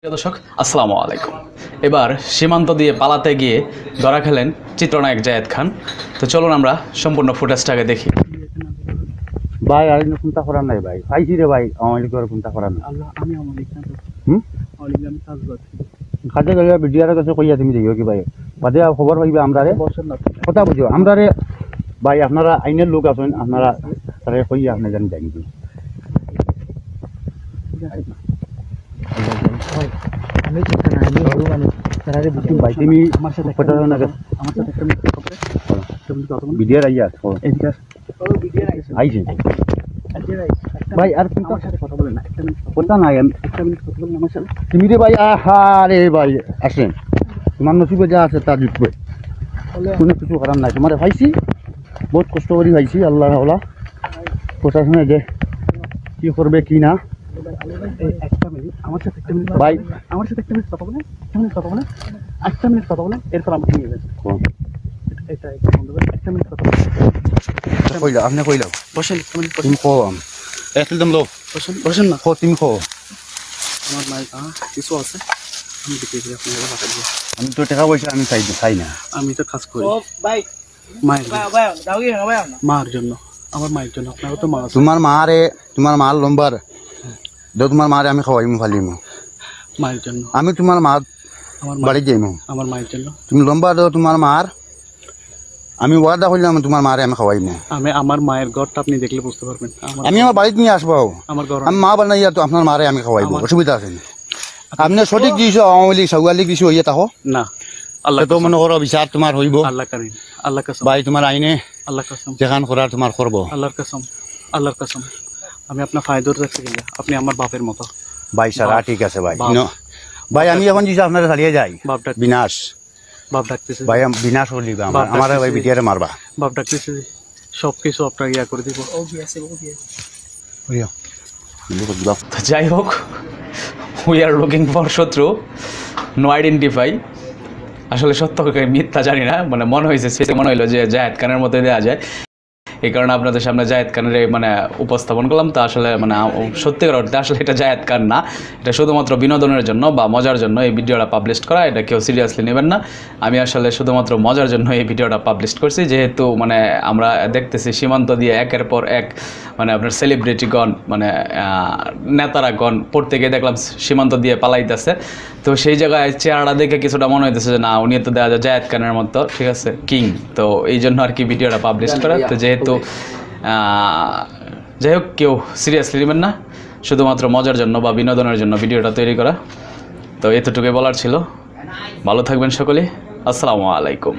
দর্শক আসসালামু আলাইকুম। এবার সীমান্ত দিয়ে পালাতে গিয়ে ধরা খেলেন চিত্রনায়ক জায়েদ খান। তো চলুন আমরা সম্পূর্ণ ফুটেজটাকে দেখি। ভাই আর চিন্তা করার নাই ভাই, পাইছি রে ভাই, আমার চিন্তা করার নাই। আমি আমার লিখতাম আমি কাজ করছি কাজে গেলে ভিডিওর কাছে কইয়া তুমি দেখিও কি ভাই, বাদে খবর পাইবে আমরা রে বসেন না কথা বুঝো আমরা রে ভাই, আপনারা আইনের লোক আছেন, আপনারা তারে কইয়া আপনি জানি জানি আমি চেষ্টা না আমি বড় মানুষ তারারে বুঝি ভাই তুমি আমার সাথে কথা না আমার সাথে একটা মিনিট কথা তুমি কথা বলো ভিডিওর আইয়া এদিকে চলো ভিডিও আইছে ভাই আর তুমি আমার সাথে কথা বলেন না একটা মিনিট কথা নাই একটা মিনিট কথা বলেন আমার সাথে তুমি রে ভাই, আহা রে ভাই আসেন, তোমার নসিবে যা আছে তা জিতবে, কোনো কিছু করার নাই। তোমার পাইছি বহুত কষ্ট করে পাইছি, আল্লাহ আল্লাহ প্রশাসনে যে কি করবে কি না। একটা মিনিট আমার সাথে একটা মিনিট ভাই আমার সাথে একটা মিনিট কথা বলেন, একটা মিনিট কথা বলেন, একটা মিনিট কথা বলেন, এরপর আমাকে নিয়ে যাবেন। এটা একটা বন্ধ করে একটা মিনিট কথা বলেন। কইলা আপনি কইলা বসেন একটা মিনিট তুমি কো একদম লোক বসেন বসেন না কো তুমি কো আমার মায়ের কিছু আছে আমি দেখে দিই আপনারা পাঠাই দিই। আমি তো টাকা পয়সা আমি চাই না। আমি তো কাজ করি মায়ের মার জন্য, আমার মায়ের জন্য। আপনারও তো মা আছে। তোমার মারে তোমার মার লম্বার দো, তোমার মারে আমি খাওয়াইমু ফালিমু, মায়ের জন্য আমি তোমার মা আমার বাড়ি যাইমু, আমার মায়ের জন্য তুমি লম্বা দো তোমার মার, আমি ওয়াদা করলাম তোমার মারে আমি খাওয়াইমু। আমি আমার মায়ের ঘরটা আপনি দেখলে বুঝতে পারবেন। আমি আমার বাড়িতে নিয়ে আসবো, আমার ঘর আমি মা বানাইয়া তো আপনার মারে আমি খাওয়াইবো, অসুবিধা আছে না। আপনি সঠিক দিয়েছো, আওয়ামী লীগ সাউয়া লীগ দিয়েছো হইয়া থাকো না। আল্লাহ তো মনে করো বিচার তোমার হইব, আল্লাহ কারিম, আল্লাহ কসম, ভাই তোমার আইনে আল্লাহ কসম, যেখান করার তোমার করবো। আল্লাহর কসম, আল্লাহর কসম। আমি আপনার ফায়দর রাখতে গেলে আপনি আমার বাপের মতো। ভাই সারা ঠিক আছে ভাই, বাপ। ভাই আমি এখন যদি আপনারা চালিয়ে যাই বাপ ডাক বিনাশ, বাপ ডাকতেছে, ভাই বিনাশ হয়ে দিবা বাপ আমার ডাকতেছে। ভাই বিটিয়ারে মারবা। বাপ ডাকতেছে, সব কিছু আপনার ইয়া করে দিব। তো যাই হোক, উই আর লুকিং ফর শত্রু, নো আইডেন্টিফাই। আসলে সত্য মিথ্যা জানি না, মানে মনে হয়েছে মনে হইলো যে জায়েদ খানের মতো দেওয়া যায়, এই কারণে আপনাদের সামনে জায়েদ খানের মানে উপস্থাপন করলাম। তো আসলে মানে সত্যিকার অর্থে আসলে এটা জায়েদ খান না, এটা শুধুমাত্র বিনোদনের জন্য বা মজার জন্য এই ভিডিওটা পাবলিশ করা, এটা কেউ সিরিয়াসলি নেবেন না। আমি আসলে শুধুমাত্র মজার জন্য এই ভিডিওটা পাবলিশ করছি, যেহেতু মানে আমরা দেখতেছি সীমান্ত দিয়ে একের পর এক মানে আপনার সেলিব্রিটিগণ মানে নেতারাগণ পড়তে গিয়ে দেখলাম সীমান্ত দিয়ে পালাইতেছে। তো সেই জায়গায় চেহারাটা দেখে কিছুটা মনে হইতেছে যে না, উনি তো দেওয়া যায় জায়েদ খানের মতো, ঠিক আছে, কিং। তো এই জন্য আর কি ভিডিওটা পাবলিশ করা। তো যেহেতু যাই হোক, কেউ সিরিয়াসলি নেবেন না, শুধুমাত্র মজার জন্য বা বিনোদনের জন্য ভিডিওটা তৈরি করা। তো এতটুকুই বলার ছিল। ভালো থাকবেন সকলে, আসসালামু আলাইকুম।